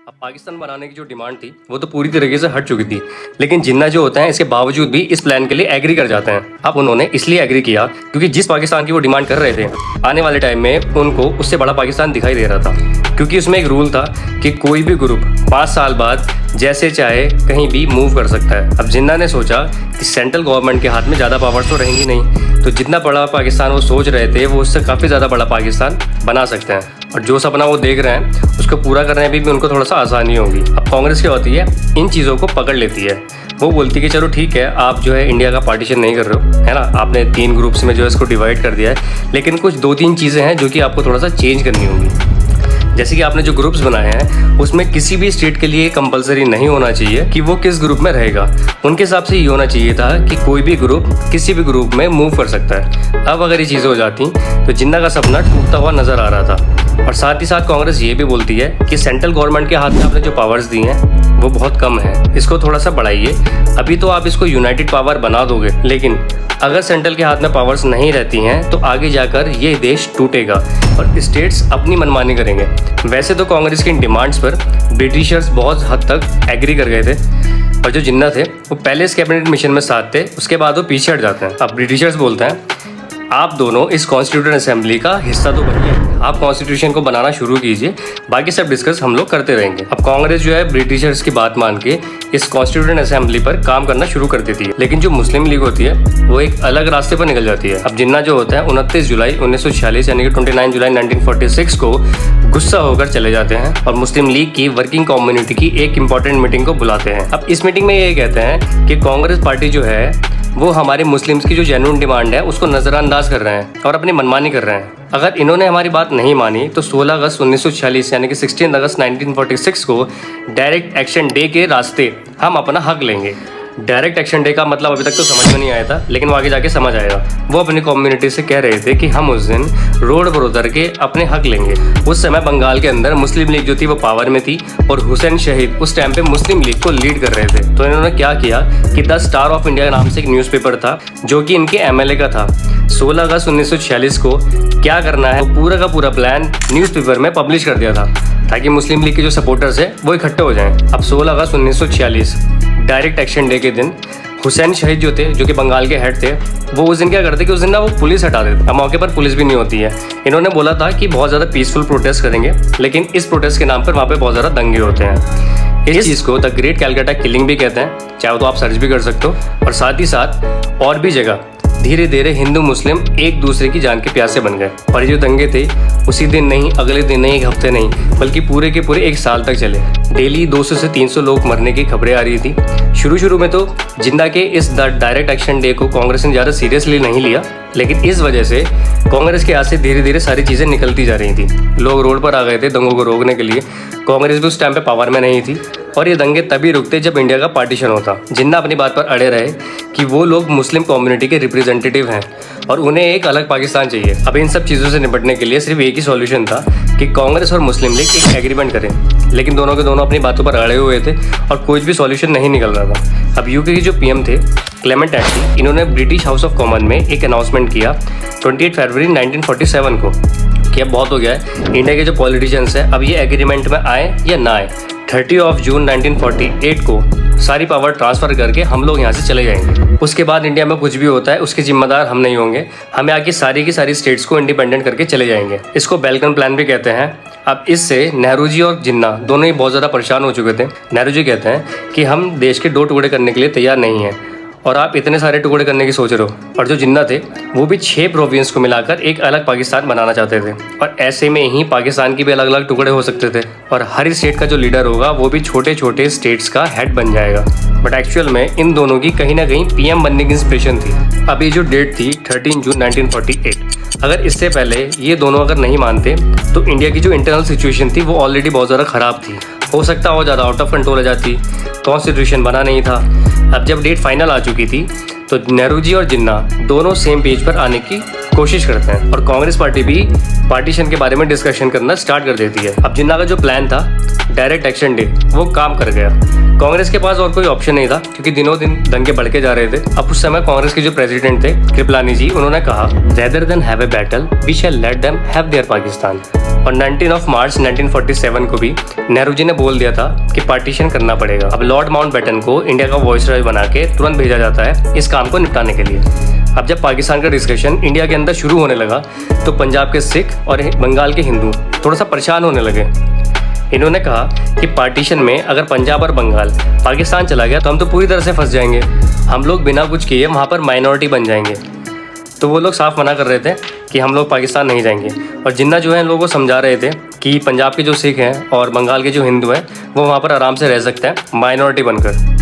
अब पाकिस्तान बनाने की जो डिमांड थी वो तो पूरी तरीके से हट चुकी थी, लेकिन जिन्ना जो होता है इसके बावजूद भी इस प्लान के लिए एग्री कर जाते हैं। अब उन्होंने इसलिए एग्री किया क्योंकि जिस पाकिस्तान की वो डिमांड कर रहे थे आने वाले टाइम में उनको उससे बड़ा पाकिस्तान दिखाई दे रहा था, क्योंकि उसमें एक रूल था कि कोई भी ग्रुप 5 साल बाद जैसे चाहे कहीं भी मूव कर सकता है। अब जिन्ना ने सोचा कि सेंट्रल गवर्नमेंट के हाथ में ज़्यादा पावर्स तो रहेंगी नहीं, तो जितना बड़ा पाकिस्तान वो सोच रहे थे वो उससे काफ़ी ज़्यादा बड़ा पाकिस्तान बना सकते हैं, और जो सपना वो देख रहे हैं उसको पूरा करने में भी उनको थोड़ा सा आसानी होगी। अब कांग्रेस क्या होती है, इन चीज़ों को पकड़ लेती है। वो बोलती है कि चलो ठीक है, आप जो है इंडिया का पार्टीशन नहीं कर रहे हो, है ना, आपने 3 ग्रुप्स में जो है इसको डिवाइड कर दिया है, लेकिन कुछ 2-3 चीज़ें हैं जो कि आपको थोड़ा सा चेंज करनी होगी। जैसे कि आपने जो ग्रुप्स बनाए हैं उसमें किसी भी स्टेट के लिए कंपलसरी नहीं होना चाहिए कि वो किस ग्रुप में रहेगा। उनके हिसाब से ये होना चाहिए था कि कोई भी ग्रुप किसी भी ग्रुप में मूव कर सकता है। अब अगर ये चीज़ें हो जाती तो जिन्ना का सपना टूटता हुआ नजर आ रहा था। और साथ ही साथ कांग्रेस ये भी बोलती है कि सेंट्रल गवर्नमेंट के हाथ में आपने जो पावर्स दी हैं वो बहुत कम है, इसको थोड़ा सा बढ़ाइए। अभी तो आप इसको यूनाइटेड पावर बना दोगे, लेकिन अगर सेंट्रल के हाथ में पावर्स नहीं रहती हैं तो आगे जाकर ये देश टूटेगा और स्टेट्स अपनी मनमानी करेंगे। वैसे तो कांग्रेस की इन डिमांड्स पर ब्रिटिशर्स बहुत हद तक एग्री कर गए थे, और जो जिन्ना थे वो पहले इस कैबिनेट मिशन में साथ थे, उसके बाद वो पीछे हट जाते हैं। अब ब्रिटिशर्स बोलते हैं आप दोनों इस कॉन्स्टिट्यूशन असेंबली का हिस्सा तो बनिए, आप कॉन्स्टिट्यूशन को बनाना शुरू कीजिए, बाकी सब डिस्कस हम लोग करते रहेंगे। अब कांग्रेस जो है ब्रिटिशर्स की बात मान के इस कॉन्स्टिट्यूशन असेंबली पर काम करना शुरू कर देती है, लेकिन जो मुस्लिम लीग होती है वो एक अलग रास्ते पर निकल जाती है। अब जिन्ना जो होता है 29 जुलाई 1946 यानी कि 29 जुलाई 1946 को गुस्सा होकर चले जाते हैं और मुस्लिम लीग की वर्किंग कम्युनिटी की एक इंपॉर्टेंट मीटिंग को बुलाते हैं। अब इस मीटिंग में ये कहते हैं कि कांग्रेस पार्टी जो है वो हमारे मुस्लिम्स की जो जेन्युइन डिमांड है उसको नज़रअंदाज कर रहे हैं और अपनी मनमानी कर रहे हैं। अगर इन्होंने हमारी बात नहीं मानी तो 16 अगस्त 1946 यानी कि 16 अगस्त 1946 को डायरेक्ट एक्शन डे के रास्ते हम अपना हक लेंगे। डायरेक्ट एक्शन डे का मतलब अभी तक तो समझ में नहीं आया था, लेकिन वो आगे जाके समझ आएगा। वो अपनी कम्युनिटी से कह रहे थे कि हम उस दिन रोड पर उतर के अपने हक लेंगे। उस समय बंगाल के अंदर मुस्लिम लीग जो थी वो पावर में थी और हुसैन शहीद उस टाइम पे मुस्लिम लीग को लीड कर रहे थे। तो इन्होंने क्या किया कि द स्टार ऑफ इंडिया नाम से एक न्यूज़पेपर था जो कि इनके MLA का था। 16 अगस्त 1946 को क्या करना है, पूरा का पूरा प्लान न्यूज़पेपर में पब्लिश कर दिया था ताकि मुस्लिम लीग के जो सपोर्टर्स है वो इकट्ठे हो जाएं। अब 16 अगस्त 1946 डायरेक्ट एक्शन डे के दिन हुसैन शहीद जो थे, जो कि बंगाल के हेड थे, वो उस दिन क्या करते कि उस दिन ना वो पुलिस हटा देते। अब मौके पर पुलिस भी नहीं होती है। इन्होंने बोला था कि बहुत ज़्यादा पीसफुल प्रोटेस्ट करेंगे, लेकिन इस प्रोटेस्ट के नाम पर वहाँ पे बहुत ज़्यादा दंगे होते हैं। इस चीज़ को द ग्रेट कैलकाटा किलिंग भी कहते हैं, चाहे तो आप सर्च भी कर सकते हो। और साथ ही साथ और भी जगह धीरे धीरे हिंदू मुस्लिम एक दूसरे की जान के प्यासे बन गए, और ये जो दंगे थे उसी दिन नहीं, अगले दिन नहीं, 1 हफ्ते नहीं, बल्कि पूरे के पूरे 1 साल तक चले। डेली 200 से 300 लोग मरने की खबरें आ रही थी। शुरू में तो जिन्ना के इस डायरेक्ट एक्शन डे को कांग्रेस ने ज़्यादा सीरियसली नहीं लिया, लेकिन इस वजह से कांग्रेस के हाथ से धीरे धीरे सारी चीज़ें निकलती जा रही थी। लोग रोड पर आ गए थे दंगों को रोकने के लिए। कांग्रेस भी उस टाइम पे पावर में नहीं थी, और ये दंगे तभी रुकते जब इंडिया का पार्टीशन होता। जिन्ना अपनी बात पर अड़े रहे कि वो लोग मुस्लिम कम्युनिटी के रिप्रेजेंटेटिव हैं और उन्हें एक अलग पाकिस्तान चाहिए। अब इन सब चीज़ों से निपटने के लिए सिर्फ एक ही सॉल्यूशन था कि कांग्रेस और मुस्लिम लीग एक एग्रीमेंट करें, लेकिन दोनों के दोनों अपनी बातों पर अड़े हुए थे और कोई भी सॉल्यूशन नहीं निकल रहा था। अब यूके के जो PM थे क्लेमेंट एटली, इन्होंने ब्रिटिश हाउस ऑफ कॉमन में एक अनाउंसमेंट किया 28 फरवरी 1947 को कि अब बहुत हो गया है, इंडिया के जो पॉलिटिशियंस हैं अब ये एग्रीमेंट में आए या ना आए। 30 जून 1948 को सारी पावर ट्रांसफ़र करके हम लोग यहाँ से चले जाएंगे। उसके बाद इंडिया में कुछ भी होता है उसके जिम्मेदार हम नहीं होंगे, हमें आके सारी की सारी स्टेट्स को इंडिपेंडेंट करके चले जाएंगे। इसको बैल्कन प्लान भी कहते हैं। अब इससे नेहरू जी और जिन्ना दोनों ही बहुत ज़्यादा परेशान हो चुके थे। नेहरू जी कहते हैं कि हम देश के 2 टुकड़े करने के लिए तैयार नहीं हैं, और आप इतने सारे टुकड़े करने की सोच रहे हो। और जो जिन्ना थे वो भी 6 प्रोविंस को मिलाकर एक अलग पाकिस्तान बनाना चाहते थे, और ऐसे में ही पाकिस्तान की भी अलग अलग टुकड़े हो सकते थे, और हर स्टेट का जो लीडर होगा वो भी छोटे छोटे स्टेट्स का हेड बन जाएगा। बट एक्चुअल में इन दोनों की कहीं ना कहीं PM बनने की इंस्पिरेशन थी। अभी जो डेट थी 13 जून 1948, अगर इससे पहले ये दोनों अगर नहीं मानते तो इंडिया की जो इंटरनल सिचुएशन थी वो ऑलरेडी बहुत ज़्यादा ख़राब थी, हो सकता हो ज़्यादा आउट ऑफ कंट्रोल हो जाती, कॉन्स्टिट्यूशन बना नहीं था। अब जब डेट फाइनल आ चुकी थी तो नेहरू जी और जिन्ना दोनों सेम पेज पर आने की कोशिश करते हैं, और कांग्रेस पार्टी भी पार्टीशन के बारे में डिस्कशन करना स्टार्ट कर देती है। अब जिन्ना का जो प्लान था डायरेक्ट एक्शन डे वो काम कर गया। कांग्रेस के पास और कोई ऑप्शन नहीं था क्योंकि दिनों दिन दंगे बढ़के जा रहे थे। अब उस समय कांग्रेस के जो प्रेसिडेंट थे कृपलानी जी, उन्होंने कहा rather than have a battle we shall let them have their Pakistan. और 19 मार्च 1947 को भी नेहरू जी ने बोल दिया था कि पार्टीशन करना पड़ेगा। अब लॉर्ड माउंटबेटन को इंडिया का वॉइसरॉय बना के तुरंत भेजा जाता है इस काम को निपटाने के लिए। अब जब पाकिस्तान का डिस्कशन इंडिया के अंदर शुरू होने लगा तो पंजाब के सिख और बंगाल के हिंदू थोड़ा सा परेशान होने लगे। इन्होंने कहा कि पार्टीशन में अगर पंजाब और बंगाल पाकिस्तान चला गया तो हम तो पूरी तरह से फंस जाएंगे, हम लोग बिना कुछ किए वहाँ पर माइनॉरिटी बन जाएंगे। तो वो लोग साफ मना कर रहे थे कि हम लोग पाकिस्तान नहीं जाएंगे। और जिन्ना जो है लोगों को समझा रहे थे कि पंजाब के जो सिख हैं और बंगाल के जो हिंदू हैं वो वहाँ पर आराम से रह सकते हैं माइनॉरिटी बनकर।